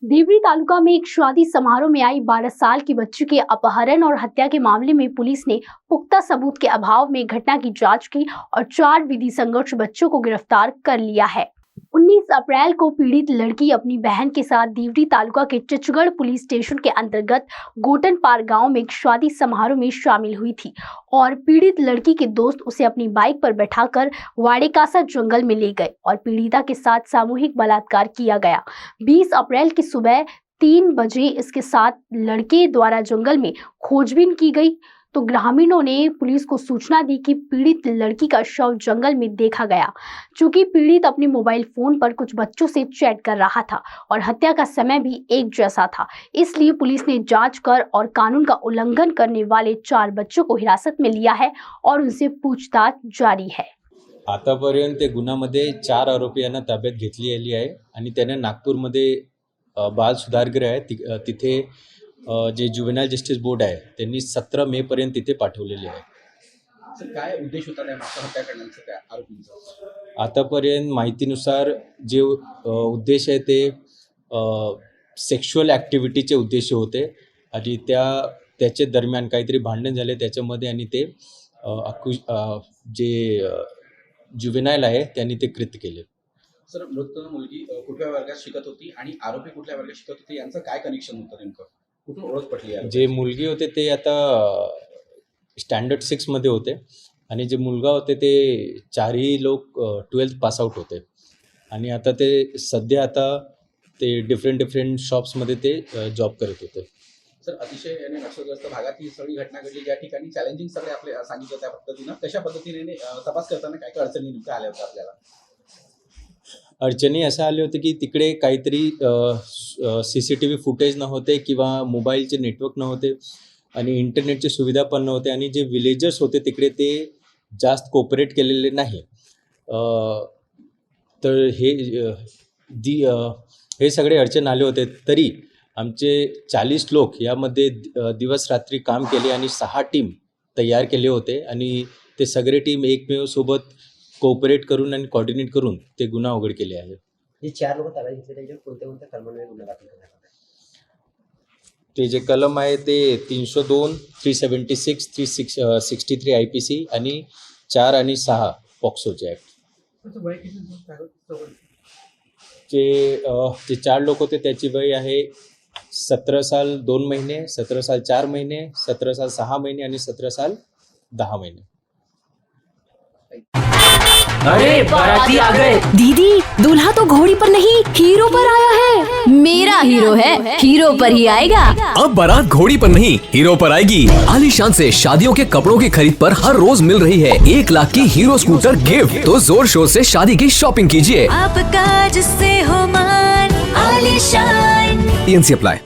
देवरी तालुका में एक शादी समारोह में आई 12 साल की बच्ची के अपहरण और हत्या के मामले में पुलिस ने पुख्ता सबूत के अभाव में घटना की जांच की और 4 विधि संघर्ष बच्चों को गिरफ्तार कर लिया है। 19 अप्रैल को पीड़ित लड़की अपनी बहन के साथ देवरी तालुका के चिचगढ़ पुलिस स्टेशन के अंतर्गत गोटनपार गांव में एक शादी समारोह में शामिल हुई थी और पीड़ित लड़की के दोस्त उसे अपनी बाइक पर बैठाकर वाड़ेकासा जंगल में ले गए और पीड़िता के साथ सामूहिक बलात्कार किया गया। 20 अप्रैल की सुबह 3 बजे इसके साथ लड़के द्वारा जंगल में खोजबीन की गई तो ग्रामीणों ने पुलिस को सूचना दी कि पीड़ित लड़की का शव जंगल में देखा गया। चूंकि पीड़ित अपने मोबाइल फोन पर कुछ बच्चों से चैट कर रहा था और हत्या का समय भी एक जैसा था, इसलिए पुलिस ने जांच कर और कानून का उल्लंघन करने वाले 4 बच्चों को हिरासत में लिया है और उनसे पूछताछ जारी है। आतापर्यंत ते गुन्ह्यामध्ये 4 आरोपींना ताब्यात घेतली आहे आणि त्याने नागपूरमध्ये बाल सुधारगृह आहे तिथे जे जुवेनाइल जस्टिस बोर्ड आहे त्यांनी 17 मे पर्यंत तिथे पाठवलेले आहे। सर काय उद्देश होता त्या हत्या करण्याचा त्या आरोपींचा? आतापर्यंत माहितीनुसार जे उद्देश आहे ते सेक्शुअल ॲक्टिव्हिटीचे उद्देश होते आणि त्याचे दरम्यान काहीतरी भांडण झाले त्याच्यामध्ये आणि ते जे जुवेनाइल आहे त्यांनी ते कृत्य केले। सर मृत मुलगी कुठल्या वर्गात शिकत होती आणि आरोपी कुठल्या वर्गात शिकत होते यांचं काय कनेक्शन होतं नेमकं? कुठून ओळख पटली आहे? जे मुलगी होते ते आता स्टँडर्ड 6 मध्ये होते आणि जे मुलगा होते ते 4ही लोक 12th पास आउट होते आणि आता ते सध्या ते डिफरंट शॉप्समध्ये ते जॉब करत होते। सर अतिशय नक्षलग्रस्त भागात ही सगळी घटना घडली, ज्या ठिकाणी चॅलेंजिंग सगळे आपले सांगितलं त्या पद्धतीनं कशा पद्धतीने तपास करताना काय काय अडचणी नेमक्या आल्या होत्या आपल्याला? अडचणी अशा आल्या होत्या की तिकडे काहीतरी CCTV फुटेज नव्हते किंवा मोबाईलचे नेटवर्क नव्हते आणि इंटरनेटची सुविधा पण नव्हते आणि जे विलेजर्स होते तिकडे ते जास्त कोऑपरेट केलेले नाही। तर हे सगळे अडचण आले होते। तरी आमचे 40 लोक यामध्ये दिवस रात्री काम केले आणि 6 टीम तयार केले होते आणि ते सगळे टीम एकमेव सोबत कोऑपरेट करून आणि कोऑर्डिनेट करून ते गुन्हा उघड केले आहे। हे 4 लोक ताब्यात घेतले, त्यांच्यावर कोणत्या कलमांवर गुन्हा दाखल करण्यात आला? ते जे कलम आहे ते 302, 376, 363 IPC आणि 4 आणि 6 पॉक्सोचे ॲक्ट। जे 4 लोक होते त्याची वय आहे 17 साल 2 महिने, 17 साल 4 महिने, 17 साल 6 महिने आणि 17 साल 10 महिने। अरे बाराती आ गए। दीदी, दूल्हा तो घोड़ी पर नहीं हीरो पर आया है। मेरा हीरो है, हीरो पर ही आएगा। अब बारात घोड़ी पर नहीं हीरो पर आएगी। आलीशान से शादियों के कपड़ों की खरीद पर हर रोज मिल रही है 1 लाख की हीरो स्कूटर गिफ्ट। तो जोर शोर से शादी की शॉपिंग कीजिए। आपका जिससे हो मान आलीशान। PNC apply.